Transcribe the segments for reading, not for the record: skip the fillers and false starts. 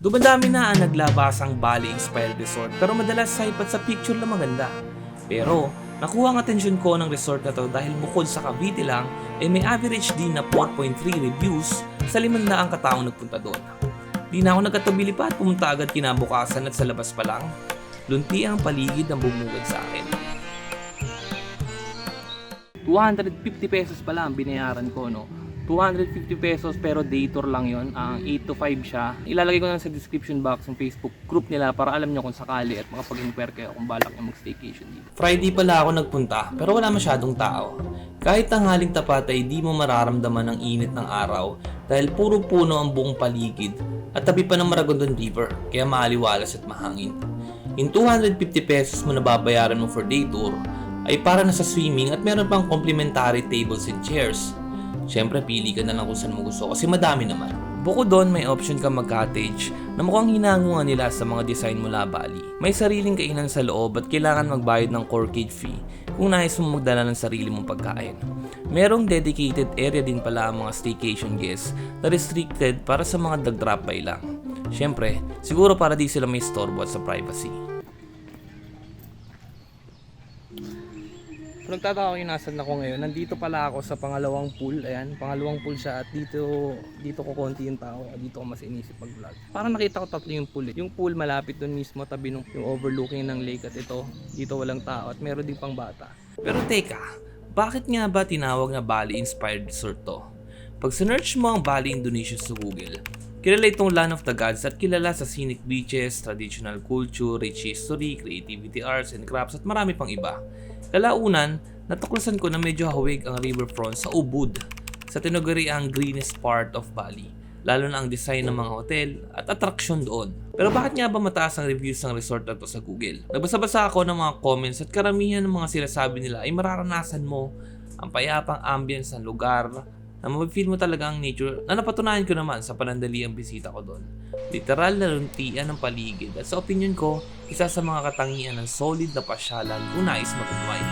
Dumadami na ang naglabasang Bali-inspired resort pero madalas sahipat sa picture lang maganda. Pero nakuha ang atensyon ko ng resort na to dahil bukod sa Cavite lang, may average din na 4.3 reviews sa 500 kataong nagpunta doon. Di na ako nagkatabili pa at pumunta agad kinabukasan at sa labas pa lang, lunti ang paligid ng bumugad sa akin. 250 pesos pa lang binayaran ko, no? 250 pesos pero day tour lang yon. Ang 8 to 5 siya. Ilalagay ko na sa description box ng Facebook group nila para alam nyo kung sakali at makapag-inquire kayo kung balak nyo mag-staycation dito. Friday pala ako nagpunta pero wala masyadong tao. Kahit tanghaling tapat ay di mo mararamdaman ang init ng araw dahil puro puno ang buong paligid at tabi pa ng Maragondon River kaya maaliwalas at mahangin. Yung 250 pesos mo na babayaran mo for day tour ay para na sa swimming at meron pang complimentary tables and chairs. Siyempre, pili ka na lang kung saan mo gusto kasi madami naman. Bukod doon, may option ka mag-cottage na mukhang hinangungan nila sa mga design mula Bali. May sariling kainan sa loob at kailangan magbayad ng corkage fee kung nais mo magdala ng sarili mong pagkain. Merong dedicated area din pala ang mga staycation guests na restricted para sa mga drop-by lang. Siyempre, siguro para di sila may istorbo at sa privacy. Kung nagtataka ko yung nasan ako ngayon, nandito pala ako sa pangalawang pool. Ayan, pangalawang pool siya at dito ko konti yung tao. Dito ko mas inisip mag-vlog. Parang nakita ko tatlo yung pool. Yung pool malapit dun mismo, tabi nung yung overlooking ng lake at ito. Dito walang tao at meron din pang bata. Pero teka, bakit nga ba tinawag na Bali-inspired resort to? Pag sinearch mo ang Bali, Indonesia sa Google, kilala itong land of the gods at kilala sa scenic beaches, traditional culture, rich history, creativity, arts and crafts at marami pang iba. Kalaunan, natuklasan ko na medyo hawig ang riverfront sa Ubud, sa tinuguri ang greenest part of Bali, lalo na ang design ng mga hotel at atraksyon doon. Pero bakit nga ba mataas ang reviews ng resort na to sa Google? Nagbasa-basa ako ng mga comments at karamihan ng mga sinasabi nila ay mararanasan mo ang payapang ambience ng lugar na mapifeel mo talaga ang nature na napatunayan ko naman sa panandaliang bisita ko doon. Literal na luntian ng paligid at sa opinion ko, isa sa mga katangian ng solid na pasyalan kung nais mag-unwind.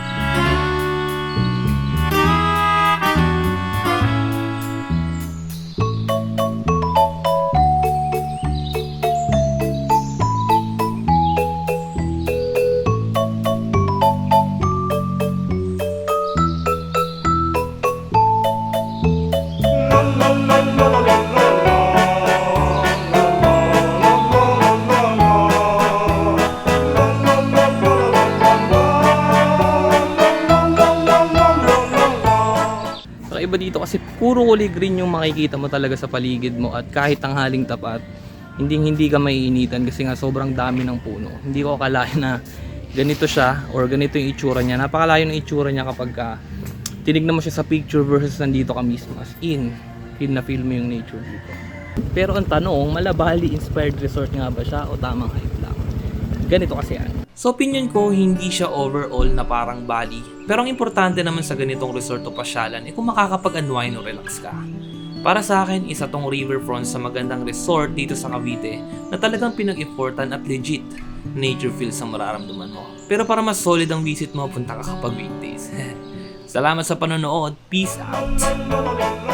Iba dito kasi puro kulay green yung makikita mo talaga sa paligid mo at kahit tanghaling tapat hindi ka maiinitan kasi nga sobrang dami ng puno. Hindi ko akalain na ganito siya or ganito yung itsura niya. Napakalayo ng itsura niya kapag tinignan mo siya sa picture versus nandito ka mismo. As in, feel mo yung nature dito. Pero ang tanong, Bali inspired resort nga ba siya o tamang hype lang? Ganito kasi yan. Sa opinion ko, hindi siya overall na parang Bali. Pero ang importante naman sa ganitong resort o pasyalan ay kung makakapag-unwind o relax ka. Para sa akin, isa tong riverfront sa magandang resort dito sa Cavite na talagang pinag-effortan at legit nature feels ang mararamdaman mo. Pero para mas solid ang visit mo, punta ka kapag weekdays. Salamat sa panonood. Peace out!